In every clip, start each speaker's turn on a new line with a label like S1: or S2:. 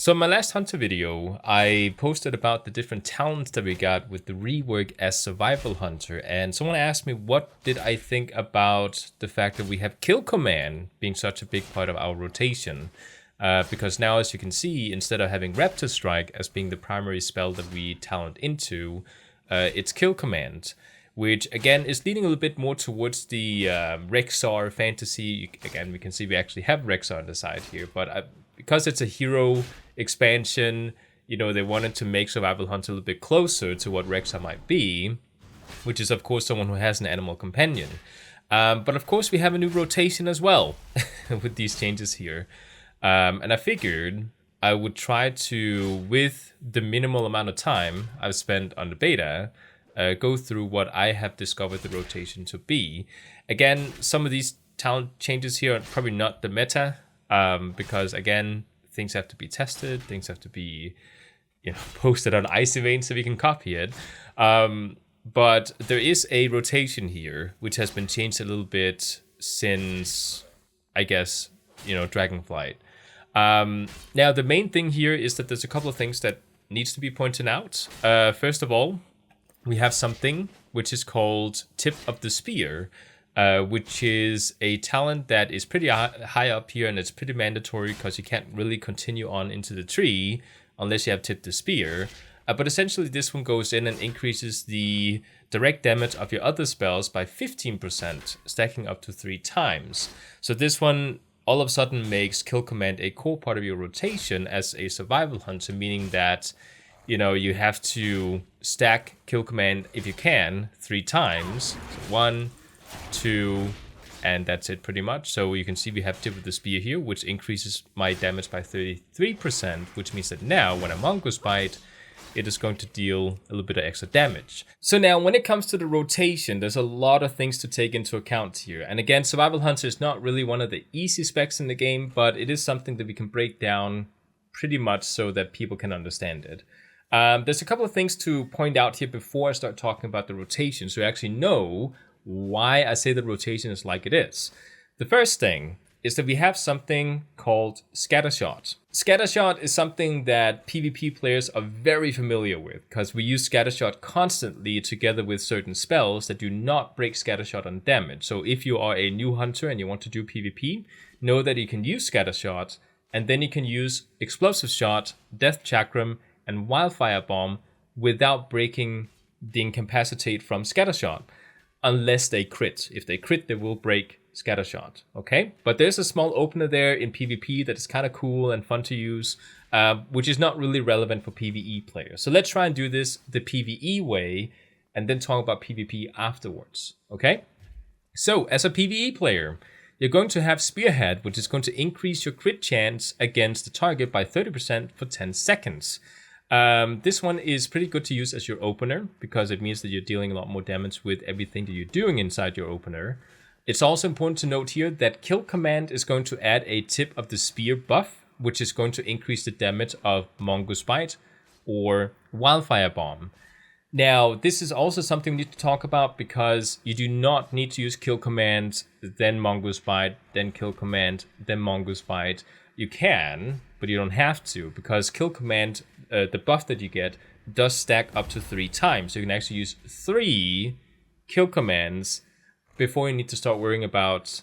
S1: So in my last Hunter video, I posted about the different talents that we got with the rework as Survival Hunter, and someone asked me what did I think about the fact that we have Kill Command being such a big part of our rotation. Because now, as you can see, instead of having Raptor Strike as being the primary spell that we talent into, it's Kill Command, which again is leaning a little bit more towards the Rexar fantasy. Again, we can see we actually have Rexar on the side here, but because it's a hero expansion, they wanted to make Survival Hunter a little bit closer to what Rexar might be, which is of course someone who has an animal companion. But of course we have a new rotation as well with these changes here. And I figured I would try to, with the minimal amount of time I've spent on the beta, go through what I have discovered the rotation to be. Again, some of these talent changes here are probably not the meta, because again, things have to be tested, things have to be, posted on Icy Vein so we can copy it. But there is a rotation here which has been changed a little bit since, I guess, Dragonflight. Now the main thing here is that there's a couple of things that needs to be pointed out. First of all, we have something which is called Tip of the Spear, which is a talent that is pretty high up here, and it's pretty mandatory because you can't really continue on into the tree unless you have Tip the Spear. But essentially this one goes in and increases the direct damage of your other spells by 15%, stacking up to 3 times. So this one all of a sudden makes Kill Command a core part of your rotation as a Survival Hunter, meaning that you have to stack Kill Command, if you can, 3 times. So 1, 2, and that's it pretty much. So you can see we have Tip of the Spear here, which increases my damage by 33%, which means that now when I Mongoose Bite, it is going to deal a little bit of extra damage. So now when it comes to the rotation, there's a lot of things to take into account here. And again, Survival Hunter is not really one of the easy specs in the game, but it is something that we can break down pretty much so that people can understand it. There's a couple of things to point out here before I start talking about the rotation, so you actually know why I say the rotation is like it is. The first thing is that we have something called Scattershot. Scattershot is something that PvP players are very familiar with, because we use Scattershot constantly together with certain spells that do not break Scattershot on damage. So if you are a new hunter and you want to do PvP, know that you can use Scattershot, and then you can use Explosive Shot, Death Chakram, and Wildfire Bomb without breaking the incapacitate from Scattershot, unless they crit. If they crit, they will break Scattershot, okay? But there's a small opener there in PvP that is kind of cool and fun to use, which is not really relevant for PvE players. So let's try and do this the PvE way, and then talk about PvP afterwards, okay? So as a PvE player, you're going to have Spearhead, which is going to increase your crit chance against the target by 30% for 10 seconds. This one is pretty good to use as your opener, because it means that you're dealing a lot more damage with everything that you're doing inside your opener. It's also important to note here that Kill Command is going to add a Tip of the Spear buff, which is going to increase the damage of Mongoose Bite or Wildfire Bomb. Now, this is also something we need to talk about, because you do not need to use Kill Command, then Mongoose Bite, then Kill Command, then Mongoose Bite. You can, but you don't have to, because Kill Command, the buff that you get, does stack up to 3 times. So you can actually use 3 Kill Commands before you need to start worrying about,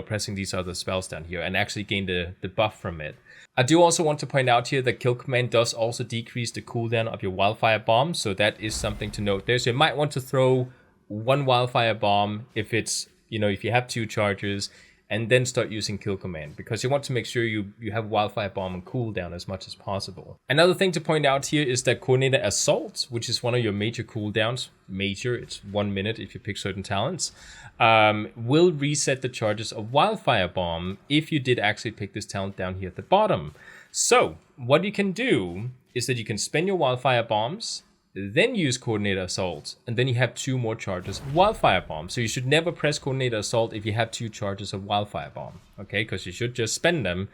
S1: pressing these other spells down here and actually gain the buff from it. I do also want to point out here that Kill Command does also decrease the cooldown of your Wildfire Bomb, so that is something to note there. So you might want to throw 1 Wildfire Bomb if it's, if you have 2 charges, and then start using Kill Command, because you want to make sure you have Wildfire Bomb on cooldown as much as possible. Another thing to point out here is that Coordinated Assault, which is one of your major cooldowns, it's 1 minute if you pick certain talents, will reset the charges of Wildfire Bomb if you did actually pick this talent down here at the bottom. So what you can do is that you can spend your Wildfire Bombs, then use Coordinated Assault, and then you have 2 more charges of Wildfire Bomb. So you should never press Coordinated Assault if you have 2 charges of Wildfire Bomb, okay? Because you should just spend them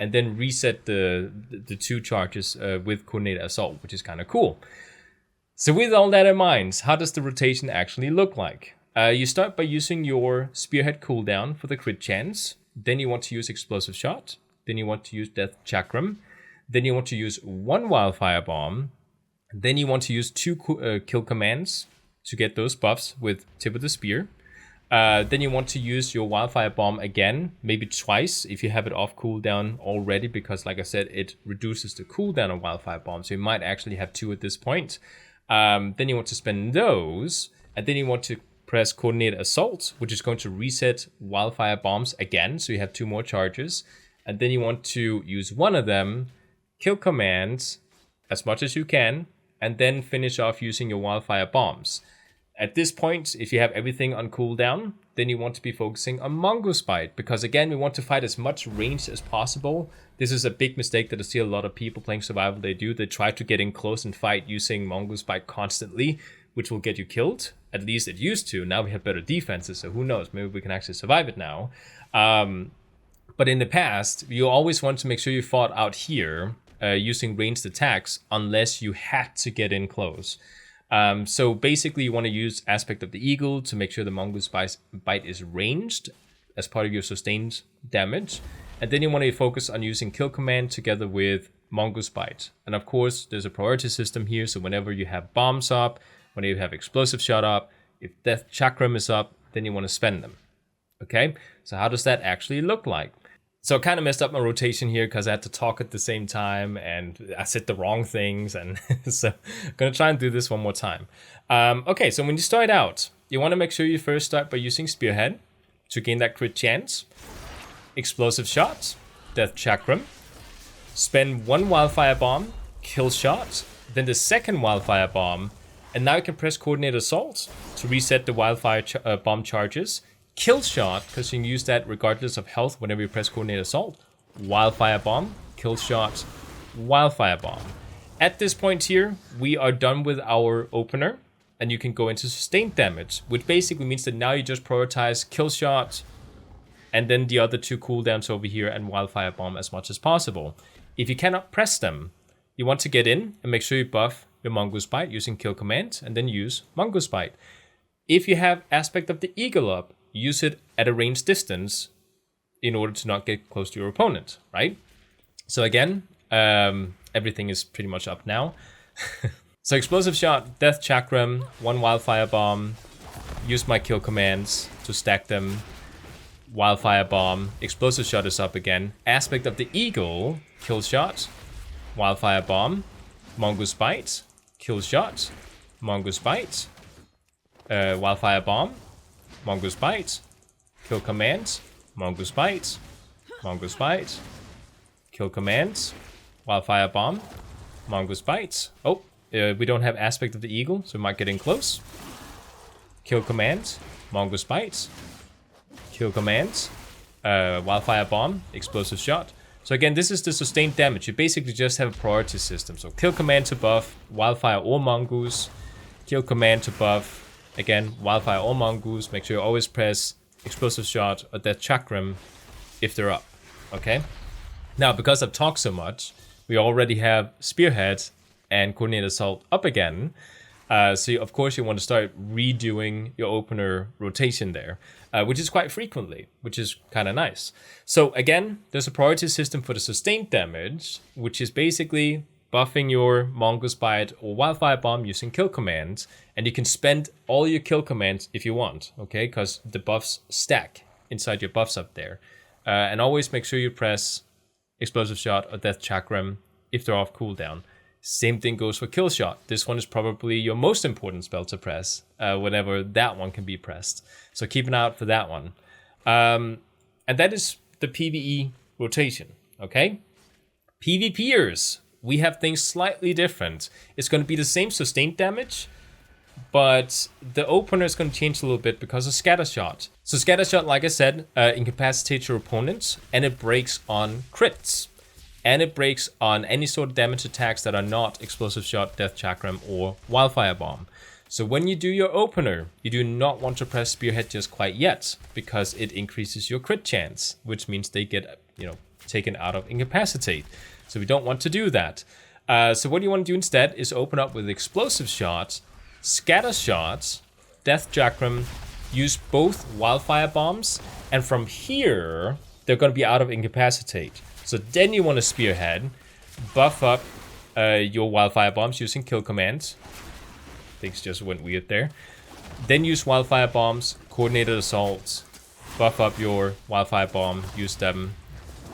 S1: and then reset the 2 charges with Coordinated Assault, which is kind of cool. So with all that in mind, how does the rotation actually look like? You start by using your Spearhead cooldown for the crit chance. Then you want to use Explosive Shot. Then you want to use Death Chakram. Then you want to use 1 wildfire bomb. Then you want to use 2 kill commands to get those buffs with tip of the spear. Then you want to use your wildfire bomb again, maybe twice if you have it off cooldown already, because like I said, it reduces the cooldown of wildfire bomb. So you might actually have 2 at this point. Then you want to spend those, and then you want to press coordinated assault, which is going to reset wildfire bombs again. So you have 2 more charges. And then you want to use 1 of them, kill commands as much as you can, and then finish off using your wildfire bombs. At this point, if you have everything on cooldown, then you want to be focusing on Mongoose Bite, because again, we want to fight as much range as possible. This is a big mistake that I see a lot of people playing survival they do. They try to get in close and fight using Mongoose Bite constantly, which will get you killed. At least it used to. Now we have better defenses, so who knows? Maybe we can actually survive it now. But in the past, you always want to make sure you fought out here using ranged attacks unless you had to get in close. So basically you want to use Aspect of the Eagle to make sure the Mongoose Bite is ranged as part of your sustained damage. And then you want to focus on using Kill Command together with Mongoose Bite. And of course, there's a priority system here. So whenever you have bombs up, whenever you have explosive shot up, if Death Chakram is up, then you want to spend them. Okay, so how does that actually look like? So I kind of messed up my rotation here because I had to talk at the same time and I said the wrong things. And so I'm going to try and do this one more time. Okay, so when you start out, you want to make sure you first start by using Spearhead to gain that crit chance. Explosive Shot, Death Chakram. Spend 1 Wildfire Bomb, Kill Shot. Then the second Wildfire Bomb. And now you can press Coordinated Assault to reset the Wildfire Bomb charges. Kill Shot, because you can use that regardless of health whenever you press Coordinated Assault. Wildfire Bomb, Kill Shot, Wildfire Bomb. At this point here, we are done with our opener, and you can go into sustained damage, which basically means that now you just prioritize Kill Shot, and then the other 2 cooldowns over here, and Wildfire Bomb as much as possible. If you cannot press them, you want to get in and make sure you buff your Mongoose Bite using Kill Command, and then use Mongoose Bite. If you have Aspect of the Eagle up, use it at a ranged distance in order to not get close to your opponent, right? So again, everything is pretty much up now. So Explosive Shot, Death Chakram, 1 Wildfire Bomb, use my kill commands to stack them. Wildfire Bomb, Explosive Shot is up again. Aspect of the Eagle, Kill Shot, Wildfire Bomb, Mongoose Bite, Kill Shot, Mongoose Bite, Wildfire Bomb, Mongoose Bite, Kill Commands, Mongoose Bite, Mongoose Bite, Kill Commands, Wildfire Bomb, Mongoose Bite. Oh, we don't have Aspect of the Eagle, so we might get in close. Kill Commands, Mongoose Bite, Kill Commands, Wildfire Bomb, Explosive Shot. So again, this is the sustained damage. You basically just have a priority system. So Kill Command to buff, Wildfire or Mongoose, Kill Command to buff, again, Wildfire or Mongoose. Make sure you always press Explosive Shot or Death Chakram if they're up, okay? Now, because I've talked so much, we already have Spearhead and Coordinated Assault up again. Of course, you want to start redoing your opener rotation there, which is quite frequently, which is kind of nice. So again, there's a priority system for the sustained damage, which is basically buffing your Mongoose Bite or Wildfire Bomb using kill commands, and you can spend all your kill commands if you want, okay? Because the buffs stack inside your buffs up there. And always make sure you press Explosive Shot or Death Chakram if they're off cooldown. Same thing goes for Kill Shot. This one is probably your most important spell to press whenever that one can be pressed. So keep an eye out for that one. And that is the PvE rotation, okay? PvPers, we have things slightly different. It's going to be the same sustained damage, but the opener is going to change a little bit because of Scatter Shot. So Scatter Shot, like I said, incapacitates your opponents, and it breaks on crits. And it breaks on any sort of damage attacks that are not Explosive Shot, Death Chakram, or Wildfire Bomb. So when you do your opener, you do not want to press Spearhead just quite yet, because it increases your crit chance, which means they get, taken out of Incapacitate. So we don't want to do that. So what you want to do instead is open up with Explosive Shot, Scatter Shot, Death Chakram, use both Wildfire Bombs, and from here, they're going to be out of Incapacitate. So then you want to Spearhead, buff up your wildfire bombs using kill commands. Things just went weird there. Then use wildfire bombs, coordinated assaults, buff up your wildfire bomb, use them,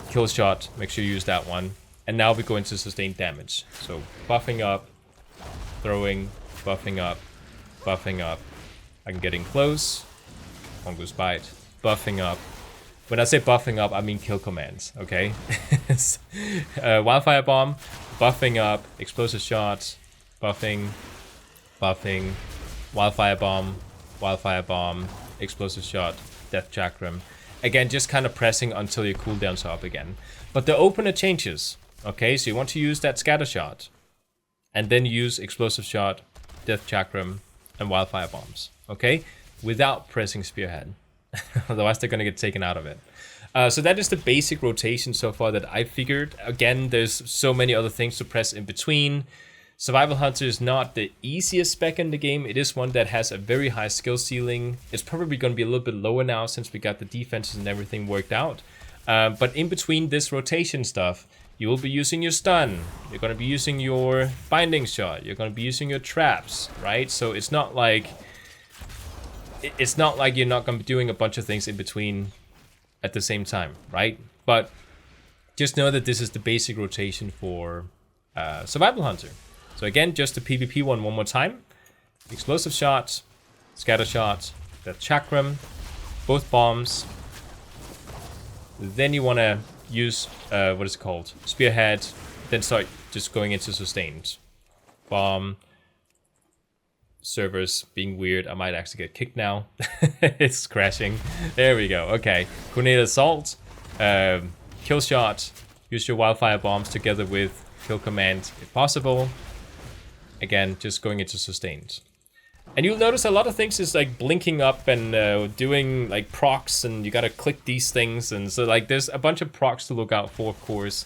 S1: kill shot, make sure you use that one. And now we go into sustained damage. So buffing up, throwing, buffing up, buffing up. I'm getting close. Mongoose bite. Buffing up. When I say buffing up, I mean kill commands, okay? Wildfire bomb, buffing up, explosive shots, buffing, buffing, wildfire bomb, explosive shot, death chakram. Again, just kind of pressing until your cooldowns are up again. But the opener changes, okay? So you want to use that scatter shot, and then use explosive shot, death chakram, and wildfire bombs, okay? Without pressing spearhead. Otherwise, they're going to get taken out of it. So that is the basic rotation so far that I figured. Again, there's so many other things to press in between. Survival Hunter is not the easiest spec in the game. It is one that has a very high skill ceiling. It's probably going to be a little bit lower now since we got the defenses and everything worked out. But in between this rotation stuff, you will be using your stun. You're going to be using your binding shot. You're going to be using your traps, right? So it's not like you're not going to be doing a bunch of things in between at the same time, right? But just know that this is the basic rotation for Survival Hunter. So again, just the PvP one more time. Explosive shots, scatter shots, the chakram, both bombs. Then you want to use, what is it called? Spearhead. Then start just going into sustained. Bomb. Servers being weird. I might actually get kicked now. It's crashing. There we go. Okay. Coordinated assault. Kill shot. Use your wildfire bombs together with kill command if possible. Again, just going into sustained. And you'll notice a lot of things is like blinking up and doing like procs, and you gotta click these things. And so like there's a bunch of procs to look out for, of course,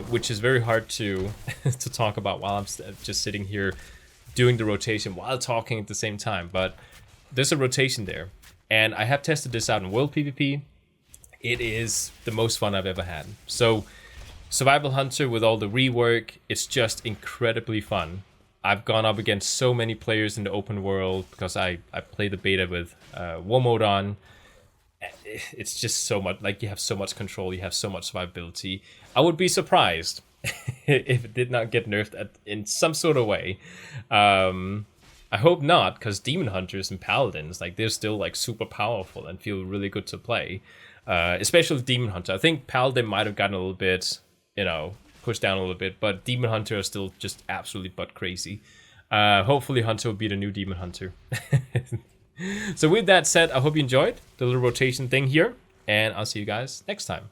S1: which is very hard to to talk about while I'm just sitting here doing the rotation while talking at the same time. But there's a rotation there, and I have tested this out in World PvP. It is the most fun I've ever had. So Survival Hunter with all the rework, it's just incredibly fun. I've gone up against so many players in the open world because I play the beta with war mode on. It's just so much, like, you have so much control, you have so much survivability. I would be surprised if it did not get nerfed in some sort of way. I hope not, because Demon Hunters and Paladins, like, they're still like super powerful and feel really good to play. Especially Demon Hunter. I think Paladin might have gotten a little bit, you know, pushed down a little bit, but Demon Hunter are still just absolutely butt crazy. Hopefully Hunter will be the new Demon Hunter. So with that said, I hope you enjoyed the little rotation thing here, and I'll see you guys next time.